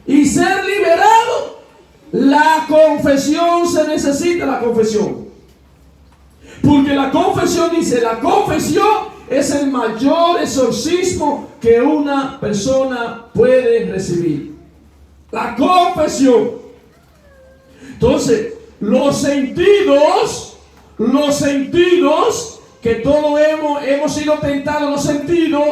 y ser liberado, la confesión se necesita, la confesión. Porque la confesión dice, la confesión es el mayor exorcismo que una persona puede recibir. La confesión. Entonces, los sentidos, que todos hemos sido tentados, los sentidos,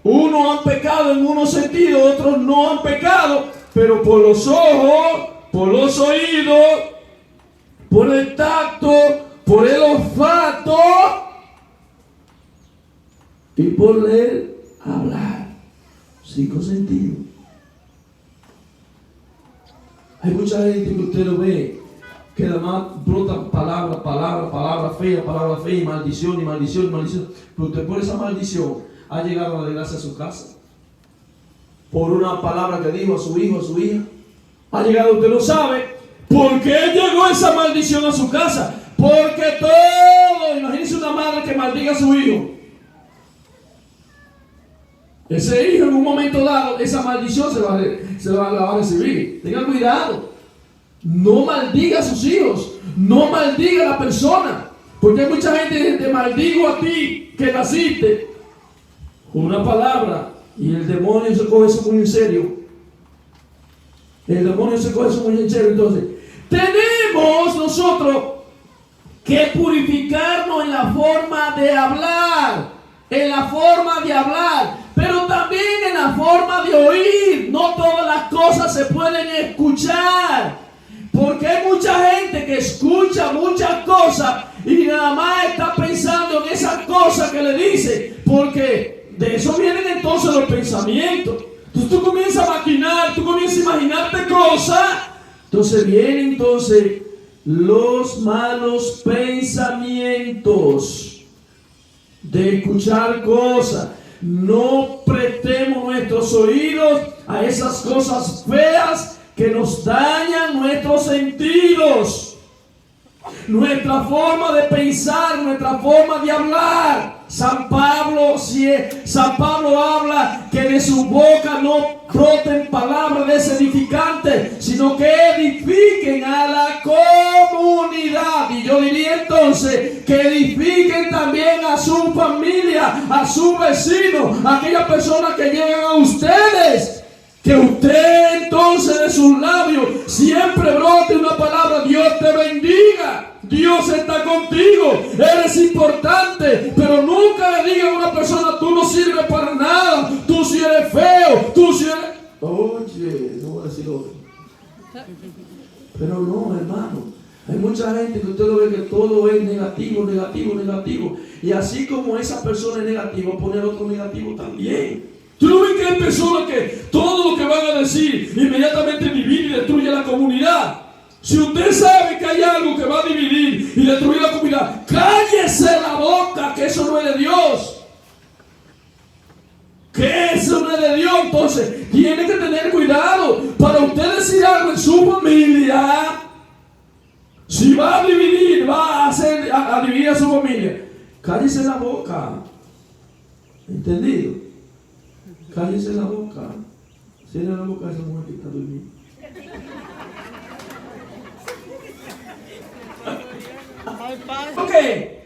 unos han pecado en unos sentidos, otros no han pecado, pero por los ojos, por los oídos, por el tacto, por el olfato y por el hablar. 5 sentidos. Hay mucha gente que usted lo ve que además brota palabra fea, y maldición. Pero usted por esa maldición ha llegado a la desgracia a su casa. Por una palabra que dijo a su hijo, a su hija. Ha llegado, usted lo sabe. ¿Por qué llegó esa maldición a su casa? Porque todo, imagínese una madre que maldiga a su hijo. Ese hijo en un momento dado, esa maldición la va a recibir. Tenga cuidado. No maldiga a sus hijos. No maldiga a la persona. Porque hay mucha gente que te maldigo a ti que naciste con una palabra. Y el demonio se coge eso muy en serio. Entonces, tenemos nosotros que purificarnos en la forma de hablar. Pero también en la forma de oír. No todas las cosas se pueden escuchar. Porque hay mucha gente que escucha muchas cosas y nada más está pensando en esas cosas que le dice. Porque de eso vienen entonces los pensamientos. Entonces tú comienzas a maquinar, tú comienzas a imaginarte cosas. Entonces vienen los malos pensamientos de escuchar cosas. No prestemos nuestros oídos a esas cosas feas que nos dañan nuestros sentidos, nuestra forma de pensar, nuestra forma de hablar. San Pablo habla que de su boca no broten palabras desedificantes, sino que edifiquen a la comunidad. Y yo diría entonces que edifiquen también a su familia, a su vecino, a aquellas personas que llegan a ustedes. Que usted entonces de sus labios siempre brote una palabra: Dios te bendiga, Dios está contigo, eres importante. Pero nunca le diga a una persona: tú no sirves para nada, tú si eres feo, tú si eres... Oye, no voy a decir otro. Pero no, hermano, hay mucha gente que usted lo ve que todo es negativo. Y así como esa persona es negativa, poner otro negativo también. Tú no ves que hay personas que todo lo que van a decir inmediatamente divide y destruye la comunidad. Si usted sabe que hay algo que va a dividir y destruir la comunidad, cállese la boca, que eso no es de Dios. Que eso no es de Dios. Entonces, tiene que tener cuidado para usted decir algo en su familia. Si va a dividir, va a dividir a su familia, cállese la boca. ¿Entendido? Cállese la boca. Cierra la boca a esa mujer que está durmiendo. Ok,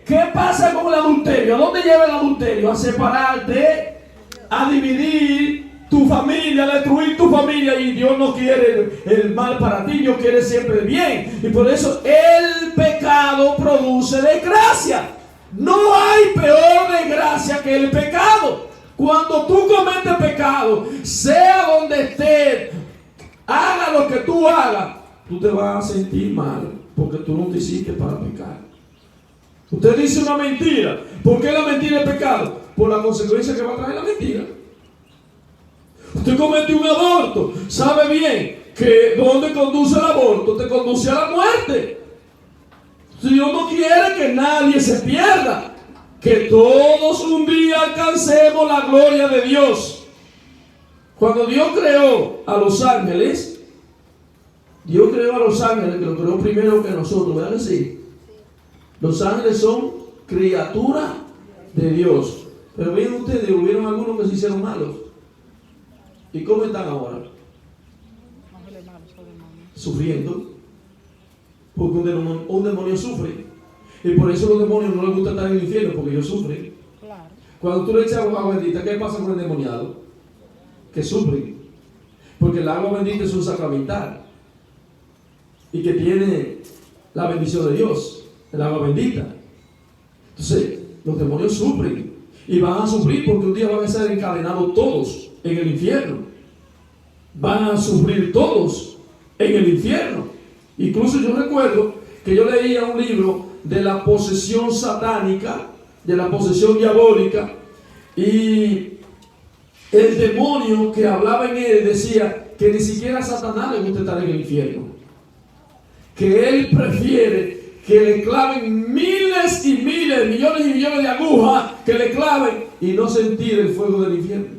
¿qué pasa con el adulterio? ¿A dónde lleva el adulterio? A separarte, a dividir tu familia, a destruir tu familia. Y Dios no quiere el mal para ti, Dios quiere siempre el bien. Y por eso el pecado produce desgracia. No hay peor desgracia que el pecado. Cuando tú cometes pecado, sea donde estés, haga lo que tú hagas, tú te vas a sentir mal, porque tú no te hiciste para pecar. Usted dice una mentira. ¿Por qué la mentira es pecado? Por la consecuencia que va a traer la mentira. Usted comete un aborto, sabe bien que donde conduce el aborto te conduce a la muerte. Dios no quiere que nadie se pierda, que todos un día alcancemos la gloria de Dios. Cuando Dios creó a los ángeles, que lo creó primero que nosotros, ¿verdad que sí? Los ángeles son criaturas de Dios. Pero ven ustedes, hubieron algunos que se hicieron malos. ¿Y cómo están ahora? Sufriendo. Porque un demonio sufre. Y por eso los demonios no les gusta estar en el infierno, porque ellos sufren. Claro. Cuando tú le echas agua bendita, ¿qué pasa con el endemoniado? Que sufren. Porque el agua bendita es un sacramental. Y que tiene la bendición de Dios, el agua bendita. Entonces, los demonios sufren. Y van a sufrir porque un día van a ser encadenados todos en el infierno. Van a sufrir todos en el infierno. Incluso yo recuerdo que yo leía un libro de la posesión satánica, de la posesión diabólica, y el demonio que hablaba en él decía que ni siquiera a Satanás le gusta estar en el infierno, que él prefiere que le claven miles y miles, millones y millones de agujas, que le claven y no sentir el fuego del infierno.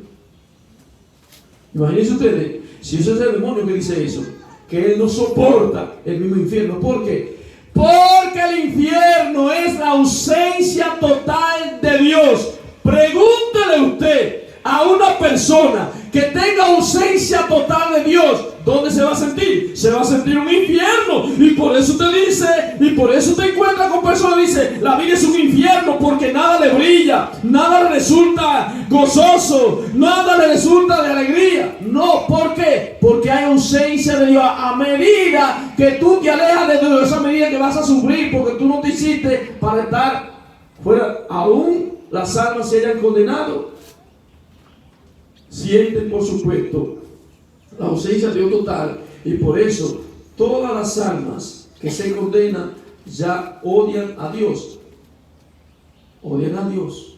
Imagínense ustedes, si eso es el demonio que dice eso, que él no soporta el mismo infierno. ¿Por qué? Porque el infierno es la ausencia total de Dios. Pregúntele usted a una persona que tenga ausencia total de Dios, ¿dónde se va a sentir? Se va a sentir un infierno. Y por eso te dice, y por eso te encuentras con personas que dicen, la vida es un infierno, porque nada le brilla, nada le resulta gozoso, nada le resulta de alegría. No, ¿por qué? Porque hay ausencia de Dios. A medida que tú te alejas de Dios, a medida que vas a sufrir, porque tú no te hiciste para estar fuera. Aún las almas se hayan condenado, sienten, por supuesto, la ausencia de Dios total, y por eso todas las almas que se condenan ya odian a Dios. Odian a Dios.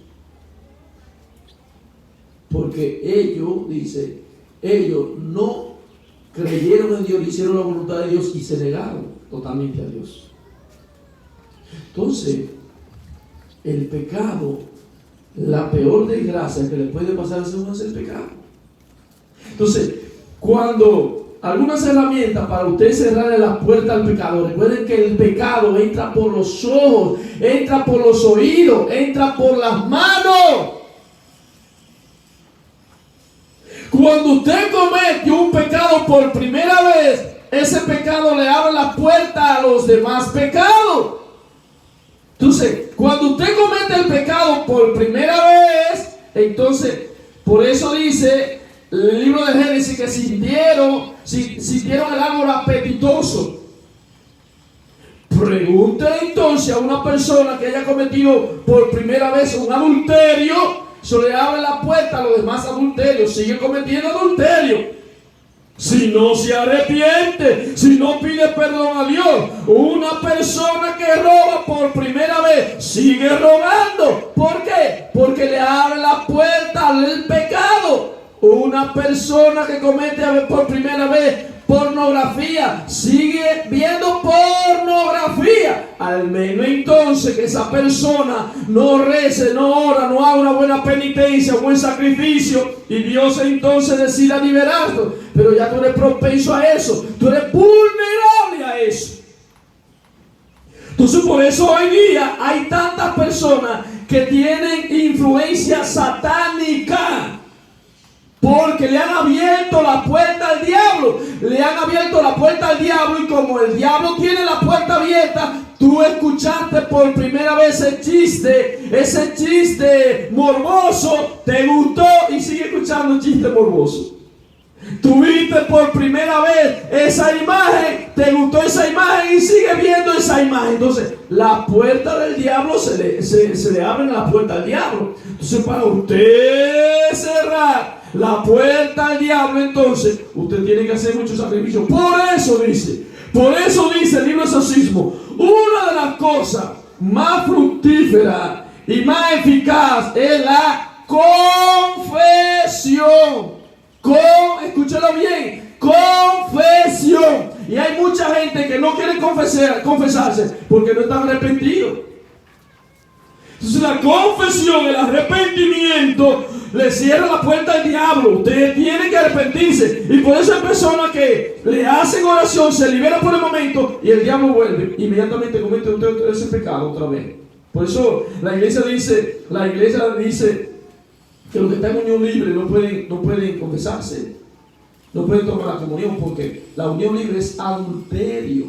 Porque ellos, dice, ellos no creyeron en Dios, hicieron la voluntad de Dios y se negaron totalmente a Dios. Entonces, el pecado, la peor desgracia que le puede pasar a ser uno es el pecado. Entonces, cuando algunas herramientas para usted cerrarle la puerta al pecado, recuerden que el pecado entra por los ojos, entra por los oídos, entra por las manos. Cuando usted comete un pecado por primera vez, ese pecado le abre la puerta a los demás pecados. Entonces, cuando usted comete el pecado por primera vez, entonces, por eso dice el libro de Génesis que sintieron el árbol apetitoso. Pregunte entonces a una persona que haya cometido por primera vez un adulterio, se le abre la puerta a los demás adulterios, sigue cometiendo adulterio. Si no se arrepiente, si no pide perdón a Dios, una persona que roba por primera vez sigue robando. ¿Por qué? Porque le abre la puerta al pecado. Una persona que comete por primera vez pornografía sigue viendo pornografía. Al menos entonces que esa persona no rece, no ora, no haga una buena penitencia, un buen sacrificio, y Dios entonces decida liberarte. Pero ya tú eres propenso a eso, tú eres vulnerable a eso. Entonces, por eso hoy día hay tantas personas que tienen influencia satánica, porque le han abierto la puerta al diablo. Le han abierto la puerta al diablo, y como el diablo tiene la puerta abierta, tú escuchaste por primera vez ese chiste morboso, te gustó y sigue escuchando el chiste morboso. Tuviste por primera vez esa imagen, te gustó esa imagen y sigue viendo esa imagen. Entonces, la puerta del diablo se le abre la puerta al diablo. Entonces, para usted cerrar la puerta al diablo, entonces usted tiene que hacer mucho sacrificio. Por eso dice el libro de Exorcismo, una de las cosas más fructíferas y más eficaz es la confesión. Escúchalo bien, confesión. Y hay mucha gente que no quiere confesarse porque no están arrepentidos. Entonces la confesión, el arrepentimiento, le cierra la puerta al diablo. Usted tiene que arrepentirse. Y por eso hay personas que le hacen oración, se libera por el momento y el diablo vuelve. Inmediatamente comete usted ese pecado otra vez. Por eso la iglesia dice que los que están en unión libre no pueden confesarse. No pueden tomar la comunión porque la unión libre es adulterio.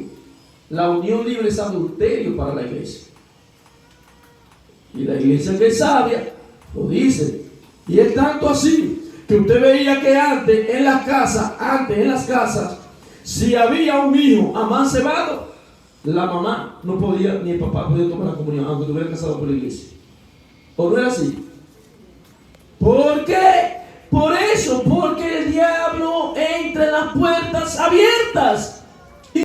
La unión libre es adulterio para la iglesia. Y la iglesia que es sabia lo dice. Y es tanto así que usted veía que antes en las casas, si había un hijo amancebado, la mamá no podía, ni el papá podía tomar la comunión, aunque estuviera casado por la iglesia. ¿O no era así? ¿Por qué? Por eso, porque el diablo entra en las puertas abiertas.